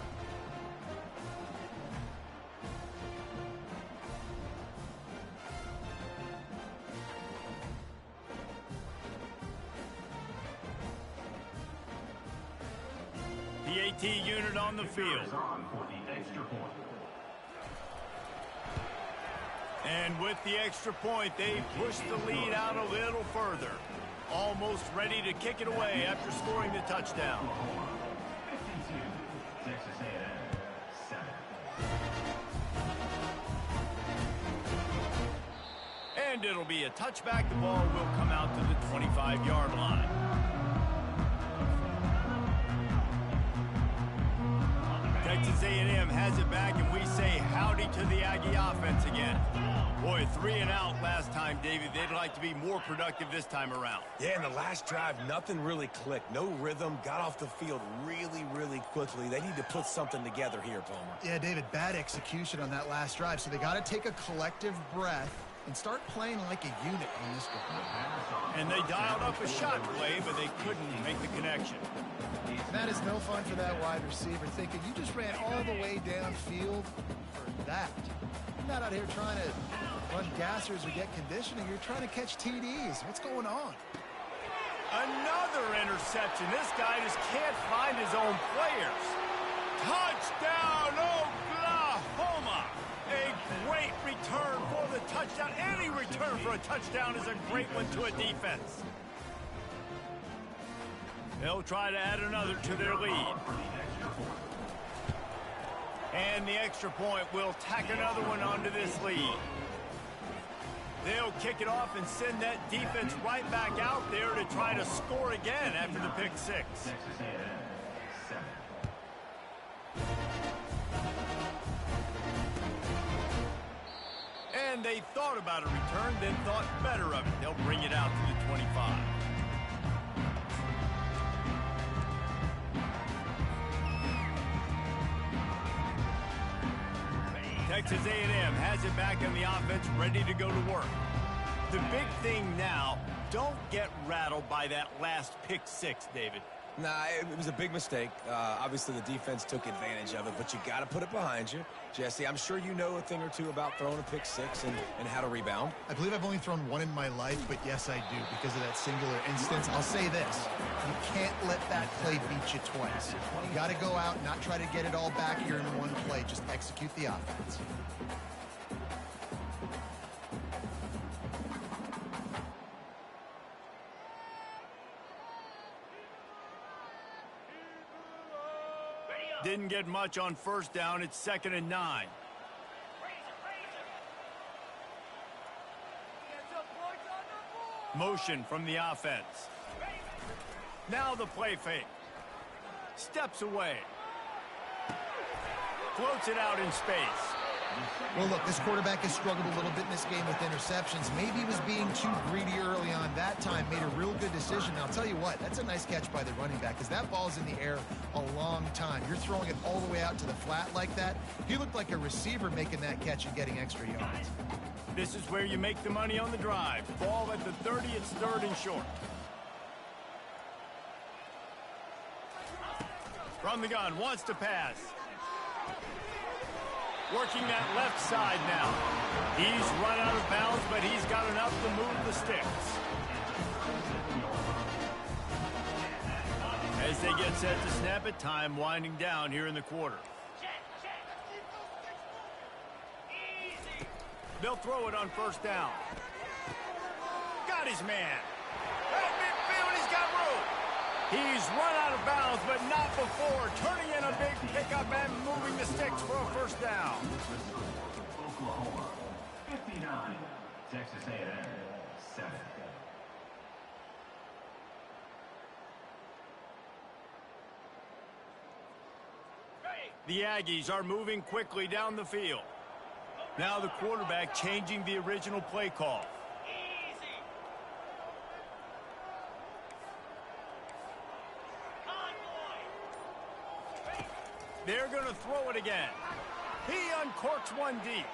The AT unit on the field. On for the extra point. And with the extra point, they push the lead out a little further. Almost ready to kick it away after scoring the touchdown. 52, Texas A&M, 7. And it'll be a touchback. The ball will come out to the 25-yard line. Texas A&M has it back, and we say howdy to the Aggie offense again. Boy, 3 and out last time, David. They'd like to be more productive this time around. Yeah, in the last drive, nothing really clicked. No rhythm, got off the field really, really quickly. They need to put something together here, Palmer. Yeah, David, bad execution on that last drive. So they got to take a collective breath and start playing like a unit on this one. And they dialed up a shot play, but they couldn't make the connection. That is no fun for that wide receiver, thinking you just ran all the way downfield for that. You're not out here trying to run gassers or get conditioning. You're trying to catch TDs. What's going on? Another interception. This guy just can't find his own players. Touchdown, Oklahoma! A great return for the touchdown. Any return for a touchdown is a great one to a defense. They'll try to add another to their lead. And the extra point will tack another one onto this lead. They'll kick it off and send that defense right back out there to try to score again after the pick six. Texas A&M, 7. And they thought about a return, then thought better of it. They'll bring it out to the 25. Texas A&M has it back in the offense, ready to go to work. The big thing now, don't get rattled by that last pick six, David. Nah, it was a big mistake. Obviously, the defense took advantage of it, but you got to put it behind you. Jesse, I'm sure you know a thing or two about throwing a pick six and how to rebound. I believe I've only thrown one in my life, but yes, I do, because of that singular instance. I'll say this. You can't let that play beat you twice. You got to go out and not try to get it all back here in one play. Just execute the offense. Didn't get much on first down. It's 2nd and 9. Motion from the offense. Now the play fake. Steps away. Floats it out in space. Well, look, this quarterback has struggled a little bit in this game with interceptions. Maybe he was being too greedy early on that time, made a real good decision. Now, I'll tell you what, that's a nice catch by the running back, because that ball's in the air a long time. You're throwing it all the way out to the flat like that. He looked like a receiver making that catch and getting extra yards. This is where you make the money on the drive. Ball at the 30, it's 3rd and short. From the gun, wants to pass. Working that left side now. He's run out of bounds, but he's got enough to move the sticks. As they get set to snap it, time winding down here in the quarter. They'll throw it on first down. Got his man. At midfield, he's got room. He's run out of bounds, but not before. Turning in a big pickup and moving the sticks for a first down. Oklahoma, 59, Texas A&M, 7. The Aggies are moving quickly down the field. Now the quarterback changing the original play call. They're going to throw it again. He uncorks one deep.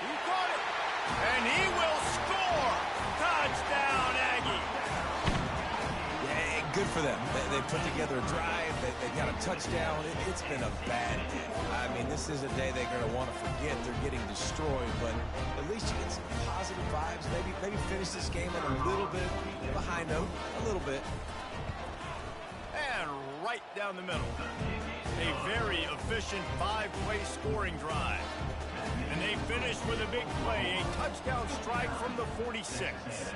He caught it. And he will score. Touchdown, Aggie. Yeah, good for them. They put together a drive. They got a touchdown. It's been a bad day. I mean, this is a day they're going to want to forget. They're getting destroyed, but at least you get some positive vibes. Maybe finish this game on a little bit of a high note. A little bit. And right down the middle. A very efficient 5-play scoring drive. And they finished with a big play, a touchdown strike from the 46.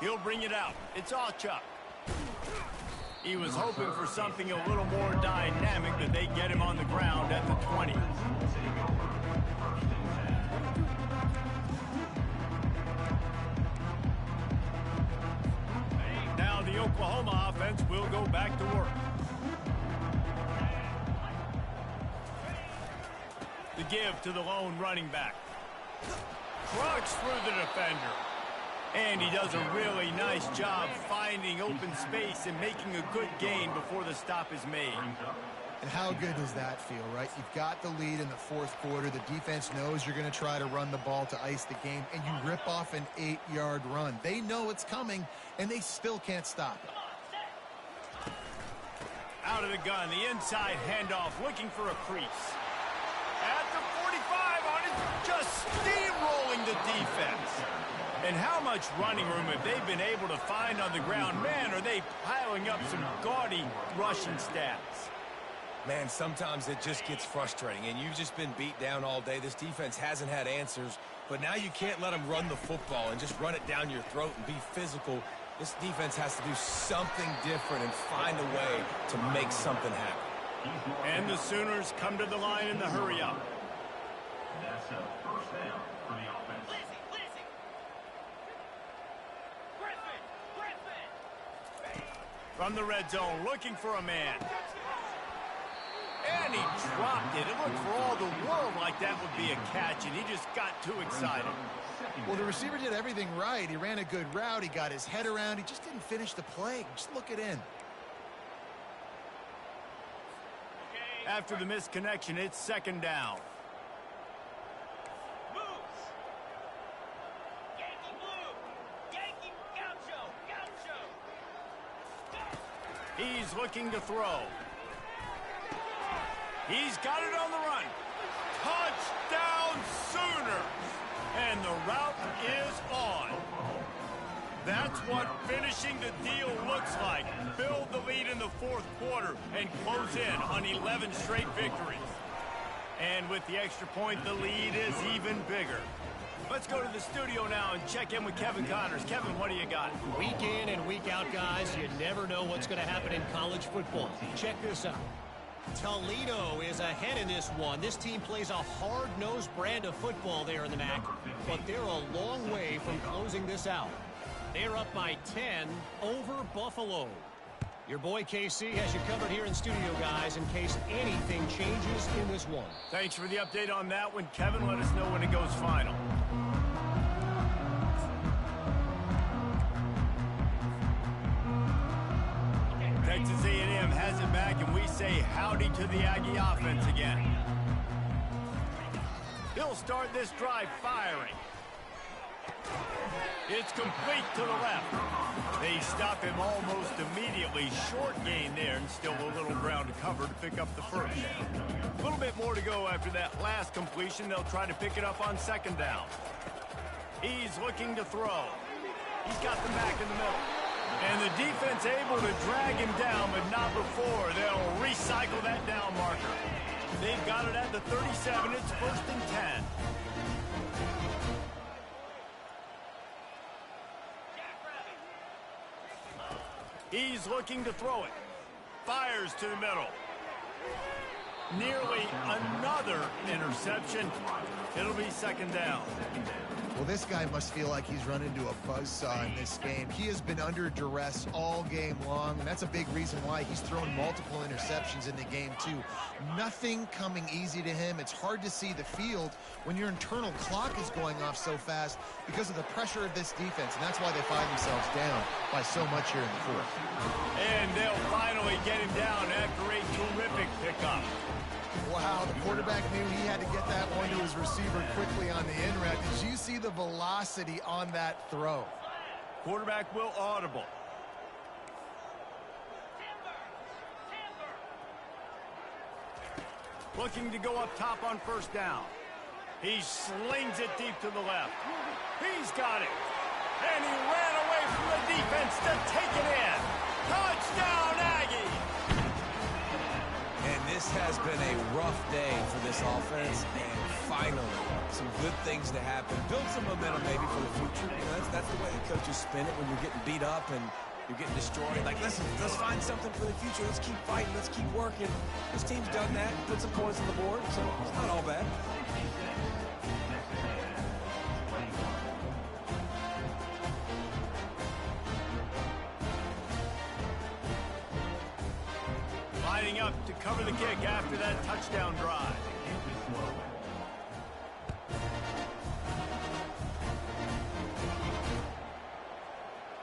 He'll bring it out. It's Chuck. He was hoping for something a little more dynamic, but they get him on the ground at the 20. Now the Oklahoma offense will go back to work. The give to the lone running back. Crooks through the defender. And he does a really nice job finding open space and making a good gain before the stop is made. And how good does that feel, right? You've got the lead in the fourth quarter. The defense knows you're going to try to run the ball to ice the game, and you rip off an 8-yard run. They know it's coming, and they still can't stop it. Out of the gun, the inside handoff, looking for a crease. At the 45 on it, just steamrolling the defense. And how much running room have they been able to find on the ground? Man, are they piling up some gaudy rushing stats. Man, sometimes it just gets frustrating, and you've just been beat down all day. This defense hasn't had answers, but now you can't let them run the football and just run it down your throat and be physical. This defense has to do something different and find a way to make something happen. And the Sooners come to the line in the hurry-up. That's a first down for the offense. From the red zone, looking for a man. And he dropped it. It looked for all the world like that would be a catch, and he just got too excited. Well, the receiver did everything right. He ran a good route. He got his head around. He just didn't finish the play. Just look it in. After the misconnection, it's second down. He's looking to throw. He's got it on the run. Touchdown Sooners! And the route is on. That's what finishing the deal looks like. Build the lead in the fourth quarter and close in on 11 straight victories. And with the extra point, the lead is even bigger. Let's go to the studio now and check in with Kevin Connors. Kevin, what do you got? Week in and week out, guys, you never know what's going to happen in college football. Check this out. Toledo is ahead in this one. This team plays a hard-nosed brand of football there in the MAC, but they're a long way from closing this out. They're up by 10 over Buffalo. Your boy KC has you covered here in studio, guys, in case anything changes in this one. Thanks for the update on that one, Kevin. Let us know when it goes final. Texas A&M has it back, and we say howdy to the Aggie offense again. He'll start this drive firing. It's complete to the left. They stop him almost immediately. Short gain there, and still a little ground to cover to pick up the first. A little bit more to go after that last completion. They'll try to pick it up on second down. He's looking to throw. He's got them back in the middle. And the defense able to drag him down, but not before. They'll recycle that down marker. They've got it at the 37. It's first and 10. He's looking to throw it. Fires to the middle. Nearly another interception. It'll be second down. Well, this guy must feel like he's run into a buzzsaw in this game. He has been under duress all game long, and that's a big reason why he's thrown multiple interceptions in the game, too. Nothing coming easy to him. It's hard to see the field when your internal clock is going off so fast because of the pressure of this defense, and that's why they find themselves down by so much here in the fourth. And they'll finally get him down after a terrific pickup. Wow, the quarterback knew he had to get that one to his receiver quickly on the in route. Did you see the velocity on that throw? Quarterback will audible. Looking to go up top on first down. He slings it deep to the left. He's got it. And he ran away from the defense to take it in. Touchdown, Aggie! And this has been a rough day for this offense, and finally, some good things to happen. Build some momentum maybe for the future. You know, that's the way the coaches spin it when you're getting beat up and you're getting destroyed. Like, listen, let's find something for the future. Let's keep fighting. Let's keep working. This team's done that. Put some points on the board, so it's not all bad. Lining up to cover the kick after that touchdown drive.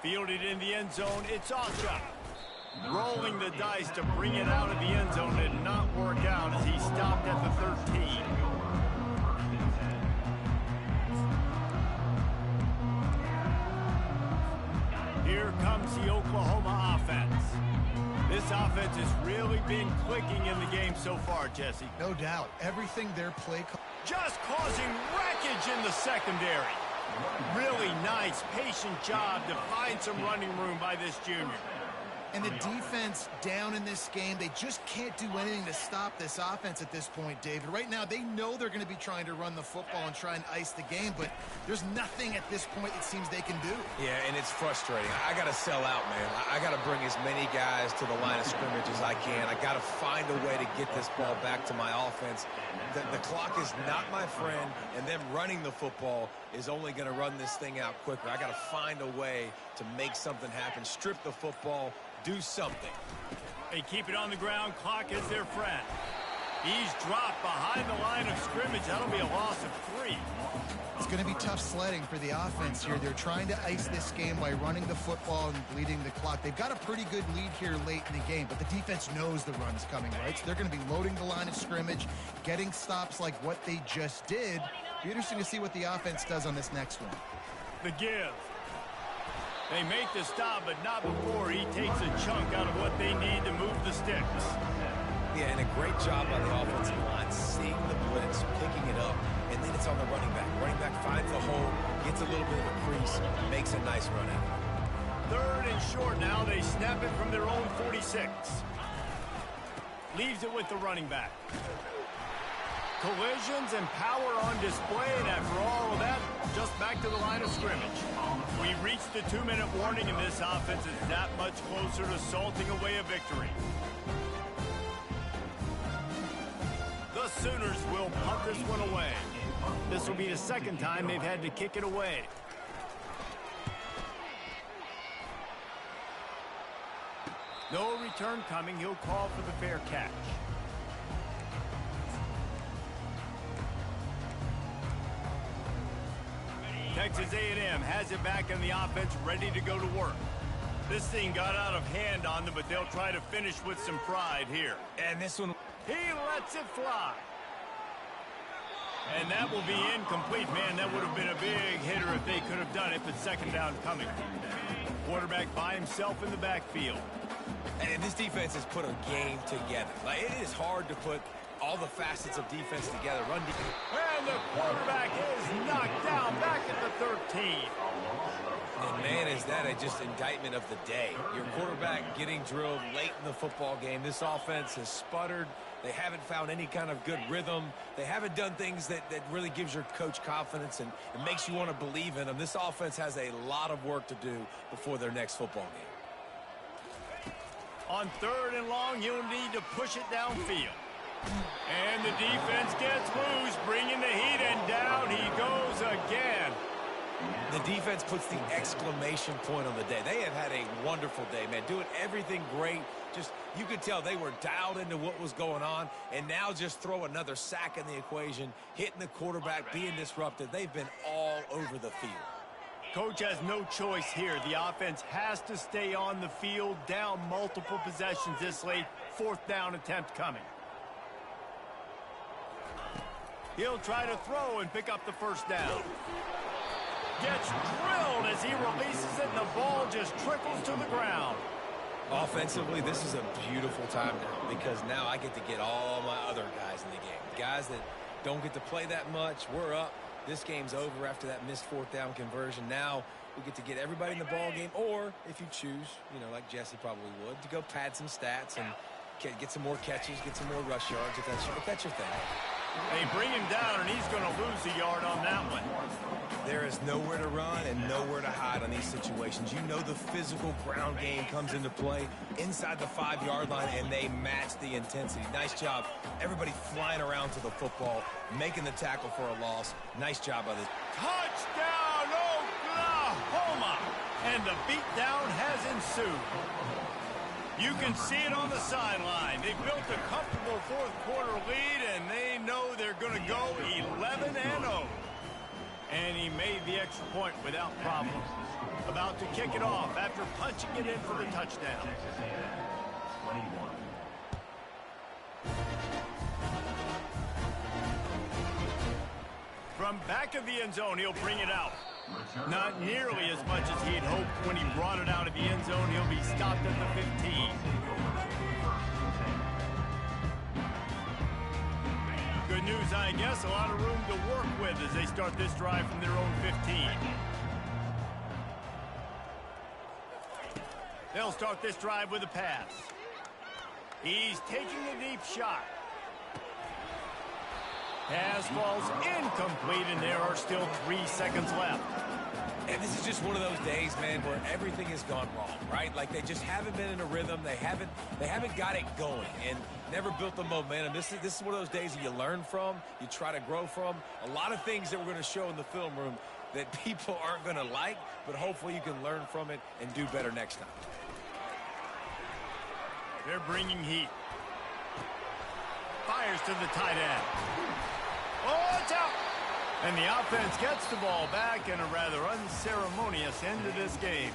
Fielded in the end zone, it's Oscar. Rolling the dice to bring it out of the end zone did not work out as he stopped at the 13. Here comes the Oklahoma offense. This offense has really been clicking in the game so far, Jesse. No doubt. Everything their play... Just causing wreckage in the secondary. Really nice, patient job to find some running room by this junior. And the defense down in this game, they just can't do anything to stop this offense at this point, David. Right now, they know they're going to be trying to run the football and try and ice the game, but there's nothing at this point it seems they can do. Yeah, and it's frustrating. I got to sell out, man. I got to bring as many guys to the line of scrimmage as I can. I got to find a way to get this ball back to my offense. The clock is not my friend, and them running the football is only going to run this thing out quicker. I got to find a way to make something happen, strip the football, do something. They keep it on the ground. Clock is their friend. He's dropped behind the line of scrimmage. That'll be a loss of 3. It's going to be tough sledding for the offense here. They're trying to ice this game by running the football and bleeding the clock. They've got a pretty good lead here late in the game, but the defense knows the run's coming, right? So they're going to be loading the line of scrimmage, getting stops like what they just did. Be interesting to see what the offense does on this next one. The give. They make the stop, but not before he takes a chunk out of what they need to move the sticks. Yeah, and a great job by the offensive line, seeing the blitz, picking it up, and then it's on the running back. Running back finds the hole, gets a little bit of a crease, makes a nice run out. 3rd and short now. They snap it from their own 46. Leaves it with the running back. Collisions and power on display, and after all of that, just back to the line of scrimmage. We reached the 2-minute warning, and this offense is that much closer to salting away a victory. The Sooners will punt this one away. This will be the second time they've had to kick it away. No return coming. He'll call for the fair catch. Texas A&M has it back in the offense, ready to go to work. This thing got out of hand on them, but they'll try to finish with some pride here. And this one... He lets it fly. And that will be incomplete. Man, that would have been a big hitter if they could have done it, but second down coming. Quarterback by himself in the backfield. And this defense has put a game together. Like, it is hard to put all the facets of defense together. Run defense. And the quarterback is knocked down back at the 13. And man, is that just indictment of the day. Your quarterback getting drilled late in the football game. This offense has sputtered. They haven't found any kind of good rhythm. They haven't done things that really gives your coach confidence and it makes you want to believe in them. This offense has a lot of work to do before their next football game. On 3rd and long, you'll need to push it downfield. And the defense gets loose, bringing the heat, and down he goes again. The defense puts the exclamation point on the day. They have had a wonderful day, man, doing everything great. Just, you could tell they were dialed into what was going on, and now just throw another sack in the equation, hitting the quarterback, being disruptive. They've been all over the field. Coach has no choice here. The offense has to stay on the field, down multiple possessions this late. 4th down attempt coming. He'll try to throw and pick up the 1st down. Gets drilled as he releases it, and the ball just trickles to the ground. Offensively, this is a beautiful time now because now I get to get all my other guys in the game. Guys that don't get to play that much, we're up. This game's over after that missed 4th down conversion. Now we get to get everybody in the ball game, or if you choose, you know, like Jesse probably would, to go pad some stats and get some more catches, get some more rush yards if that's your thing. They bring him down, and he's going to lose a yard on that one. There is nowhere to run and nowhere to hide on these situations. You know the physical ground game comes into play inside the 5-yard line, and they match the intensity. Nice job. Everybody flying around to the football, making the tackle for a loss. Nice job by this. Touchdown, Oklahoma! And the beatdown has ensued. You can see it on the sideline. They built a comfortable 4th quarter lead, and they know they're going to go 11-0. And he made the extra point without problem. About to kick it off after punching it in for the touchdown. Texas A&M, 21. From back of the end zone, he'll bring it out. Not nearly as much as he'd hoped when he brought it out of the end zone. He'll be stopped at the 15. Good news, I guess. A lot of room to work with as they start this drive from their own 15. They'll start this drive with a pass. He's taking a deep shot. Pass falls incomplete, and there are still 3 seconds left. And this is just one of those days, man, where everything has gone wrong, right? Like they just haven't been in a rhythm. They haven't got it going and never built the momentum. This is one of those days that you learn from, you try to grow from. A lot of things that we're going to show in the film room that people aren't going to like, but hopefully you can learn from it and do better next time. They're bringing heat. Fires to the tight end. Oh, it's out! And the offense gets the ball back in a rather unceremonious end to this game.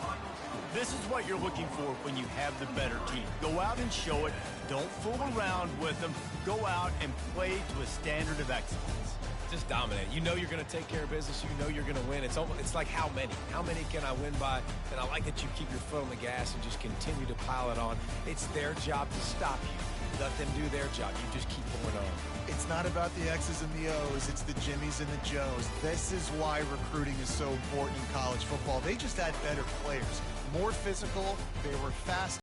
This is what you're looking for when you have the better team. Go out and show it. Don't fool around with them. Go out and play to a standard of excellence. Just dominate. You know you're going to take care of business. You know you're going to win. It's like how many? How many can I win by? And I like that you keep your foot on the gas and just continue to pile it on. It's their job to stop you. Let them do their job. You just keep going on. It's not about the X's and the O's. It's the Jimmies and the Joes. This is why recruiting is so important in college football. They just had better players, more physical. They were fast.